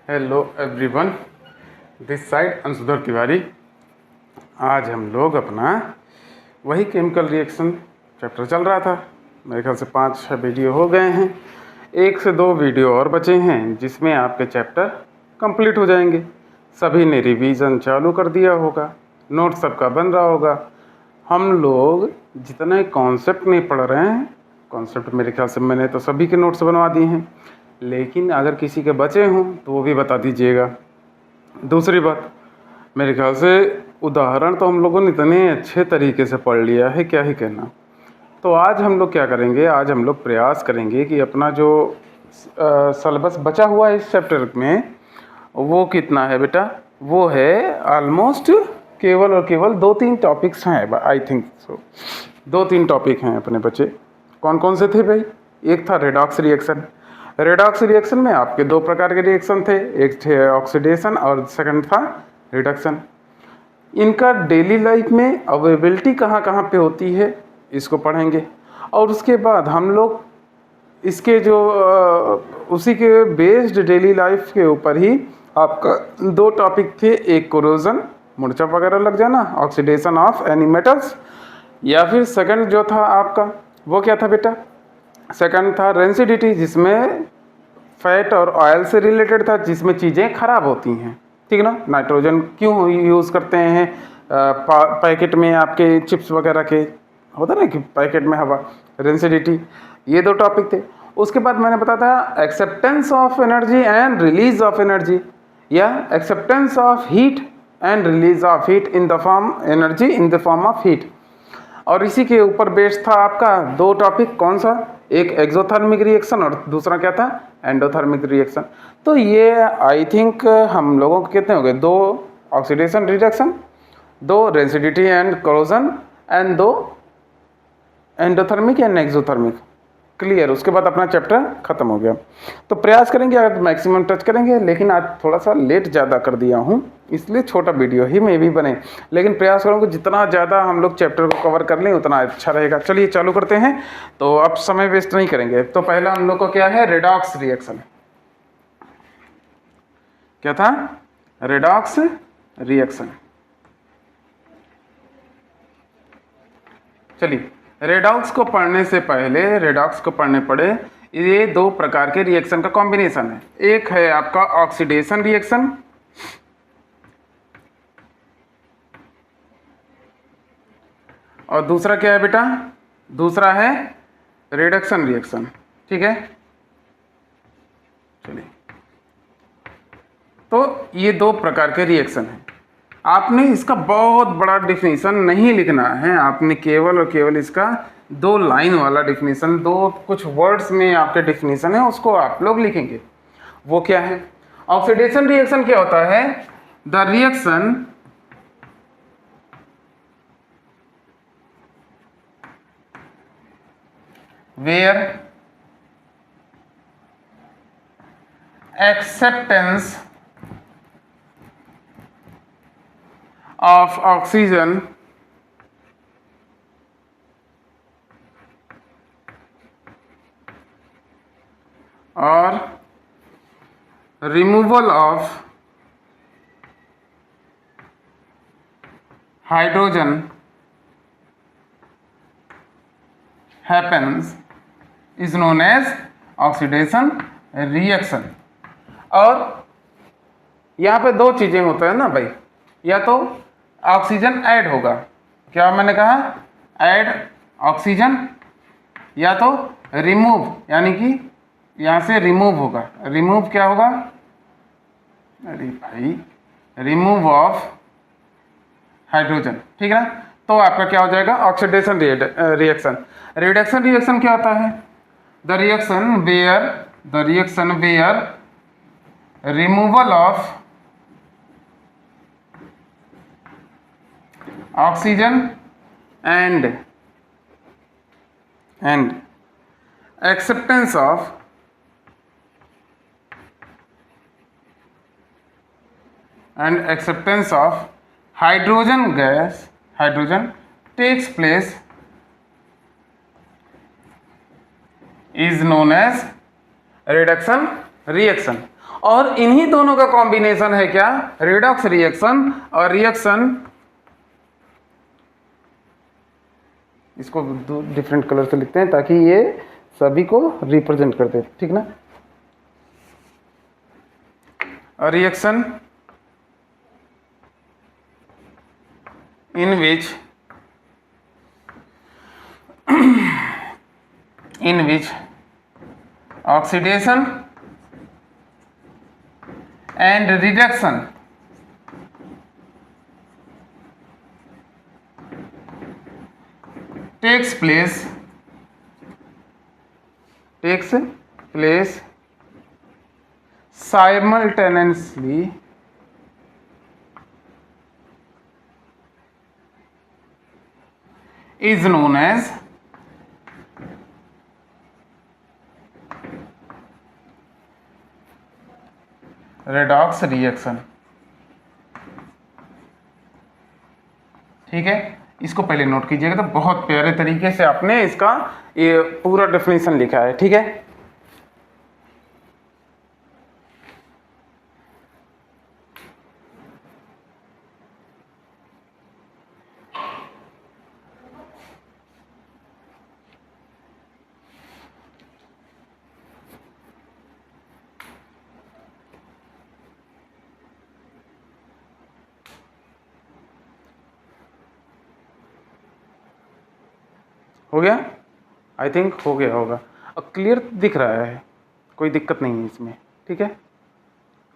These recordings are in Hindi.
Hello everyone, this side Anshudhar Tiwari. आज हम लोग अपना वही केमिकल रिएक्शन चैप्टर चल रहा था। मेरे ख्याल से 5-6 वीडियो हो गए हैं। 1 से 2 वीडियो और बचे हैं जिसमें आपके चैप्टर कंप्लीट हो जाएंगे। सभी ने रिवीजन चालू कर दिया होगा, नोट सबका बन रहा होगा। हम लोग जितने कॉन्सेप्ट नहीं पढ़ रहे हैं, कॉन्सेप्ट मेरे ख्याल से मैंने तो सभी के नोट्स बनवा दिए हैं, लेकिन अगर किसी के बचे हों तो वो भी बता दीजिएगा। दूसरी बात, मेरे ख्याल से उदाहरण तो हम लोगों ने इतने अच्छे तरीके से पढ़ लिया है, क्या ही कहना। तो आज हम लोग क्या करेंगे, आज हम लोग प्रयास करेंगे कि अपना जो सिलेबस बचा हुआ है इस चैप्टर में, वो कितना है बेटा, वो है ऑलमोस्ट केवल और केवल 2-3 टॉपिक्स हैं, आई थिंक सो। 2-3 टॉपिक हैं अपने बचे। कौन कौन से थे भाई? एक था रेडॉक्स रिएक्शन। रेडॉक्स रिएक्शन में आपके 2 प्रकार के रिएक्शन थे, एक थे ऑक्सीडेशन और सेकंड था रिडक्शन। इनका डेली लाइफ में अवेलेबिलिटी कहाँ कहाँ पे होती है, इसको पढ़ेंगे। और उसके बाद हम लोग इसके जो उसी के बेस्ड डेली लाइफ के ऊपर ही आपका 2 टॉपिक थे, एक कोरोजन, मुर्चा वगैरह लग जाना, ऑक्सीडेशन ऑफ एनी मेटल्स, या फिर सेकंड जो था आपका वो क्या था बेटा, सेकंड था रेंसिडिटी, जिसमें फैट और ऑयल से रिलेटेड था, जिसमें चीज़ें खराब होती हैं, ठीक ना। नाइट्रोजन क्यों यूज़ करते हैं पैकेट में, आपके चिप्स वगैरह के होता ना कि पैकेट में हवा, रेंसिडिटी। ये 2 टॉपिक थे। उसके बाद मैंने बताया था acceptance of energy and release of energy, या acceptance of heat and release of heat in the form energy in the form of heat. और इसी के ऊपर बेस्ड था आपका 2 टॉपिक, कौन सा, एक एक्सोथर्मिक रिएक्शन और दूसरा क्या था, एंडोथर्मिक रिएक्शन। तो ये आई थिंक हम लोगों के कितने हो गए, 2 oxidation reduction, 2 rancidity and corrosion, and 2 endothermic and exothermic. Clear. उसके बाद अपना चैप्टर खत्म हो गया। तो प्रयास करेंगे आज मैक्सिमम टच करेंगे, लेकिन आज थोड़ा सा लेट ज़्यादा कर दिया हूँ, इसलिए छोटा वीडियो ही में भी बने, लेकिन प्रयास करूँगा जितना ज़्यादा हम लोग चैप्टर को कवर कर लें उतना अच्छा रहेगा। चलिए चालू करते हैं। तो अब समय वेस्ट नहीं करेंगे। तो पहला हम लोग को क्या है, रेडॉक्स रिएक्शन। क्या था, रेडॉक्स रिएक्शन। चलिए, रेडॉक्स को पढ़ने से पहले, रेडॉक्स को पढ़ने पड़े, ये 2 प्रकार के रिएक्शन का कॉम्बिनेशन है। एक है आपका ऑक्सीडेशन रिएक्शन, और दूसरा क्या है बेटा, दूसरा है रिडक्शन रिएक्शन, ठीक है। चलिए, तो ये 2 प्रकार के रिएक्शन हैं। आपने इसका बहुत बड़ा डिफिनीशन नहीं लिखना है, आपने केवल और केवल इसका 2 लाइन वाला डिफिनीशन, 2 कुछ वर्ड्स में आपके डिफिनीशन है, उसको आप लोग लिखेंगे। वो क्या है, ऑक्सीडेशन रिएक्शन क्या होता है, the reaction where acceptance of oxygen or removal of hydrogen happens is known as oxidation reaction। और यहाँ पे 2 चीज़ें होता है ना भाई, या तो ऑक्सीजन ऐड होगा, क्या मैंने कहा, ऐड ऑक्सीजन, या तो रिमूव, यानी कि यहाँ से रिमूव होगा। रिमूव क्या होगा, अरे भाई, रिमूव ऑफ हाइड्रोजन, ठीक है ना। तो आपका क्या हो जाएगा, ऑक्सीडेशन रिएक्शन। रिडक्शन रिएक्शन क्या होता है, the reaction where removal of oxygen and acceptance of hydrogen gas, hydrogen takes place is known as reduction reaction। और इन्हीं दोनों का कॉम्बिनेशन है क्या, रेडॉक्स रिएक्शन। और रिएक्शन, इसको डिफरेंट कलर से लिखते हैं ताकि ये सभी को रिप्रेजेंट कर दे, ठीक ना। और reaction in which oxidation and reduction takes place simultaneously is known as redox reaction। ठीक है, इसको पहले नोट कीजिएगा। तो बहुत प्यारे तरीके से आपने इसका ये पूरा डेफिनेशन लिखा है, ठीक है। हो गया, आई थिंक हो गया होगा। अब क्लियर दिख रहा है, कोई दिक्कत नहीं है इसमें, ठीक है।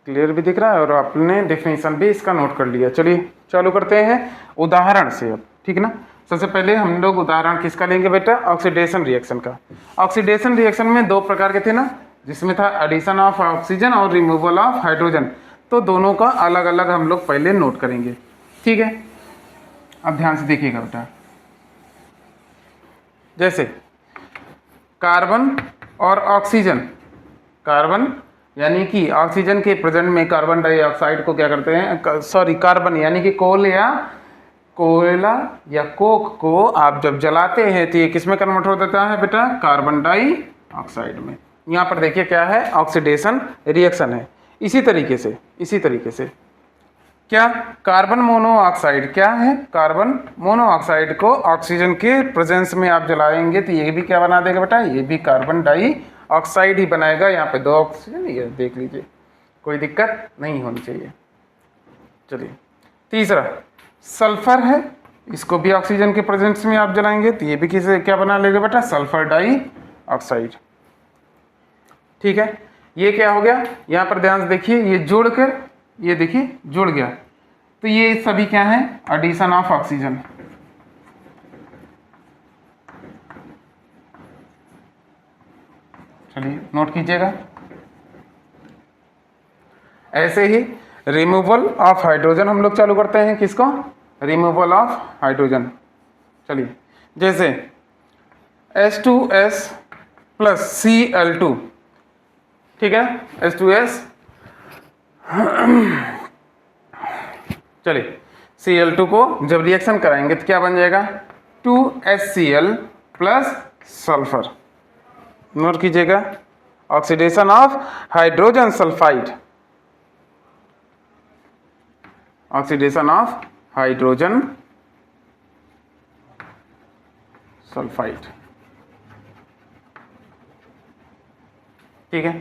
क्लियर भी दिख रहा है और आपने डेफिनेशन भी इसका नोट कर लिया। चलिए चालू करते हैं उदाहरण से अब, ठीक ना। सबसे पहले हम लोग उदाहरण किसका लेंगे बेटा, ऑक्सीडेशन रिएक्शन का। ऑक्सीडेशन रिएक्शन में दो प्रकार के थे ना, जिसमें था एडिशन ऑफ ऑक्सीजन और रिमूवल ऑफ हाइड्रोजन। तो दोनों का अलग अलग हम लोग पहले नोट करेंगे, ठीक है। अब ध्यान से देखिएगा बेटा, जैसे कार्बन और ऑक्सीजन, कार्बन यानी कि ऑक्सीजन के प्रेजेंट में कार्बन डाइऑक्साइड को क्या करते हैं, सॉरी कार्बन यानी कि कोयला या कोक को आप जब जलाते हैं तो ये किस में कन्वर्ट हो जाता है बेटा, कार्बन डाइऑक्साइड में। यहाँ पर देखिए क्या है, ऑक्सीडेशन रिएक्शन है। इसी तरीके से क्या, कार्बन मोनोऑक्साइड क्या है, कार्बन मोनोऑक्साइड को ऑक्सीजन के प्रेजेंस में आप जलाएंगे तो ये भी क्या बना देगा बेटा, ये भी कार्बन डाइऑक्साइड ही बनाएगा। यहाँ पे दो ऑक्सीजन, ये देख लीजिए, कोई दिक्कत नहीं होनी चाहिए। चलिए तीसरा सल्फर है, इसको भी ऑक्सीजन के प्रेजेंस में आप जलाएंगे तो ये भी किसे क्या बना लेगा बेटा, सल्फर डाइऑक्साइड, ठीक है। ये क्या हो गया, यहाँ पर ध्यान से देखिए, ये जोड़कर ये देखिए जुड़ गया, तो ये सभी क्या है, एडिशन ऑफ ऑक्सीजन। चलिए नोट कीजिएगा। ऐसे ही रिमूवल ऑफ हाइड्रोजन हम लोग चालू करते हैं, किसको, रिमूवल ऑफ हाइड्रोजन। चलिए जैसे H2S प्लस Cl2, ठीक है, H2S चलिए Cl2 को जब रिएक्शन कराएंगे तो क्या बन जाएगा, 2HCl प्लस सल्फर। नोट कीजिएगा, oxidation of hydrogen sulphide, oxidation of hydrogen sulphide, ठीक है।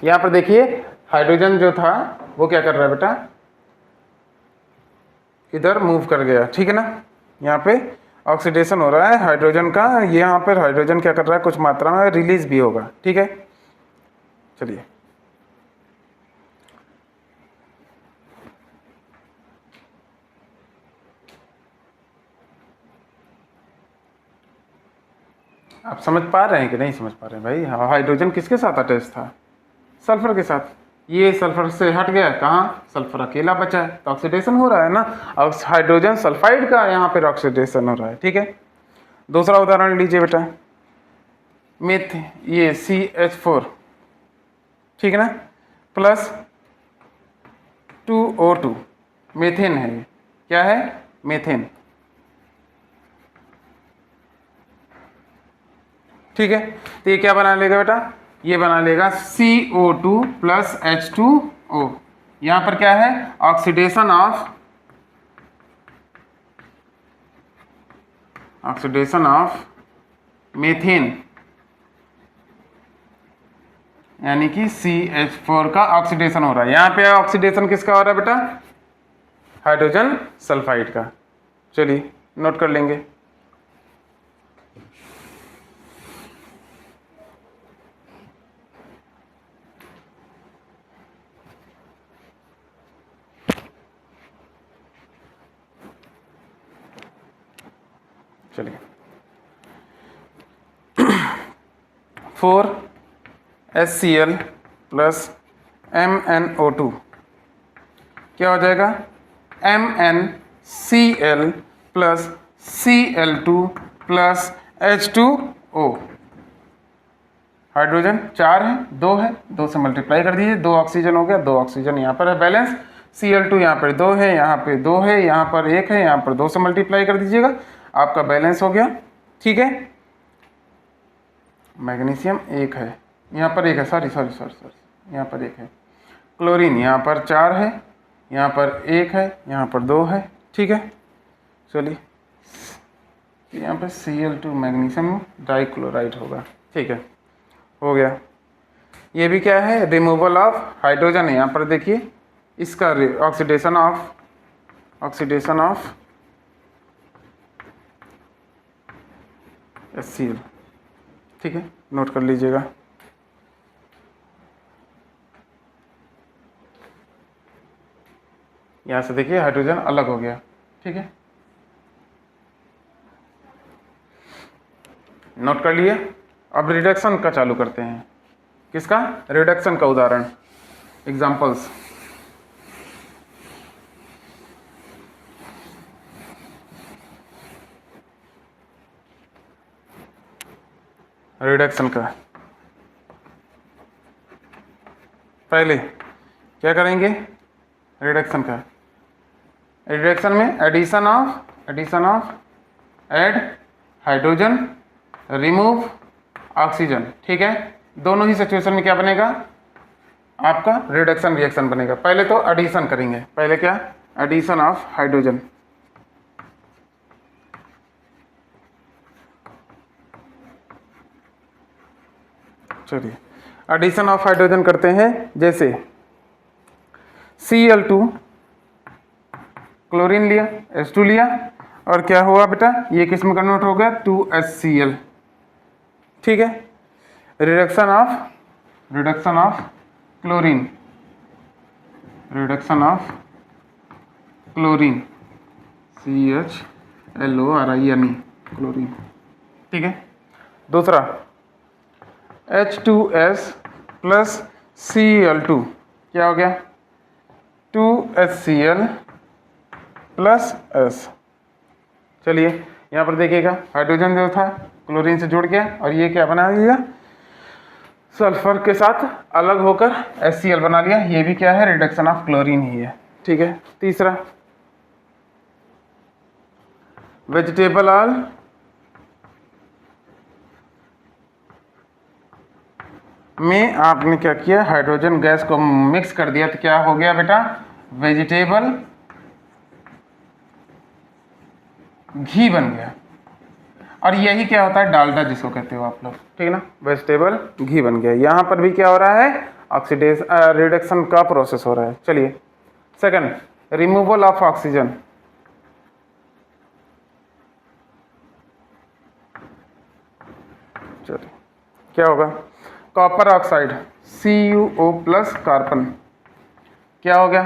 यहां पर देखिए हाइड्रोजन जो था वो क्या कर रहा है बेटा, इधर मूव कर गया, ठीक है ना। यहाँ पे ऑक्सीडेशन हो रहा है हाइड्रोजन का, यहाँ पर हाइड्रोजन क्या कर रहा है, कुछ मात्रा में रिलीज भी होगा, ठीक है। चलिए आप समझ पा रहे हैं कि नहीं समझ पा रहे हैं भाई। हाइड्रोजन किसके साथ अटैच था, सल्फर के साथ। ये सल्फर से हट गया, कहाँ, सल्फर अकेला बचा है तो ऑक्सीडेशन हो रहा है ना। और हाइड्रोजन सल्फाइड का यहाँ पर ऑक्सीडेशन हो रहा है, ठीक है। दूसरा उदाहरण लीजिए बेटा, मेथ ये CH4, ठीक है ना, प्लस 2O2, मेथेन है, ये क्या है, मेथेन, ठीक है। तो ये क्या बना लेगा बेटा, ये बना लेगा CO2 प्लस H2O। यहाँ पर क्या है, ऑक्सीडेशन ऑफ मीथेन, यानी कि CH4 का ऑक्सीडेशन हो रहा है। यहाँ पे ऑक्सीडेशन किसका हो रहा है बेटा, हाइड्रोजन सल्फाइड का। चलिए नोट कर लेंगे। चलिए 4HCl प्लस MnO2 क्या हो जाएगा, MnCl plus Cl2 plus H2O। Hydrogen 4 है, 2 है, 2 से मल्टीप्लाई कर दीजिए, 2 ऑक्सीजन हो गया, 2 ऑक्सीजन यहाँ पर है बैलेंस। Cl2 यहाँ पर 2 है, यहाँ पे 2 है, यहाँ पर 1 है, यहाँ पर 2 से मल्टीप्लाई कर दीजिएगा, आपका बैलेंस हो गया। ठीक है, मैग्नीशियम 1 है, यहाँ पर 1 है, सॉरी यहाँ पर 1 है। क्लोरीन यहाँ पर 4 है, यहाँ पर 1 है, यहाँ पर 2 है। ठीक है, चलिए यहाँ पर Cl2 मैग्नीशियम डाइक्लोराइड होगा। ठीक है, हो गया। ये भी क्या है, रिमूवल ऑफ हाइड्रोजन है। यहाँ पर देखिए इसका ऑक्सीडेशन ऑफ HCl। ठीक है, नोट कर लीजिएगा। यहाँ से देखिए हाइड्रोजन अलग हो गया। ठीक है, नोट कर लिए। अब रिडक्शन का चालू करते हैं। किसका, रिडक्शन का उदाहरण, एग्जांपल्स। रिडक्शन का पहले क्या करेंगे, रिडक्शन में addition of add hydrogen, remove oxygen. ठीक है, दोनों ही सिचुएशन में क्या बनेगा, आपका रिडक्शन रिएक्शन बनेगा। पहले तो एडिशन करेंगे, पहले क्या, एडिशन ऑफ हाइड्रोजन। चलिए एडिशन ऑफ हाइड्रोजन करते हैं। जैसे Cl2 क्लोरीन लिया, H2 लिया, और क्या हुआ बेटा, ये किस में कन्वर्ट हो गया, 2HCl। ठीक है, reduction of chlorine, CHLORINE, chlorine. ठीक है, दूसरा H2S प्लस Cl2 क्या हो गया, 2HCl प्लस S। चलिए यहाँ पर देखिएगा, हाइड्रोजन जो था क्लोरीन से जुड़ गया, और ये क्या बना लिया, सल्फर के साथ अलग होकर HCl बना लिया। ये भी क्या है, रिडक्शन ऑफ क्लोरीन ही है। ठीक है, तीसरा वेजिटेबल ऑयल में आपने क्या किया, हाइड्रोजन गैस को मिक्स कर दिया, तो क्या हो गया बेटा, वेजिटेबल घी बन गया। और यही क्या होता है, डालडा जिसको कहते हो आप लोग। ठीक है ना, वेजिटेबल घी बन गया। यहाँ पर भी क्या हो रहा है, ऑक्सीडेशन रिडक्शन का प्रोसेस हो रहा है। चलिए सेकंड, रिमूवल ऑफ ऑक्सीजन। चलिए क्या होगा, copper oxide CuO plus carbon, क्या हो गया,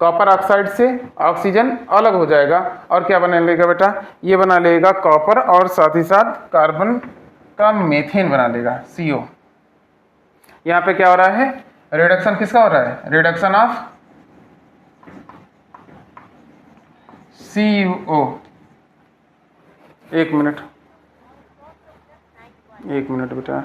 कॉपर ऑक्साइड से ऑक्सीजन अलग हो जाएगा, और क्या बना लेगा बेटा, ये बना लेगा कॉपर, और साथ ही साथ कार्बन का मेथेन बना लेगा CO। यहाँ पे क्या हो रहा है, रिडक्शन किसका हो रहा है, रिडक्शन ऑफ CuO। एक मिनट बेटा,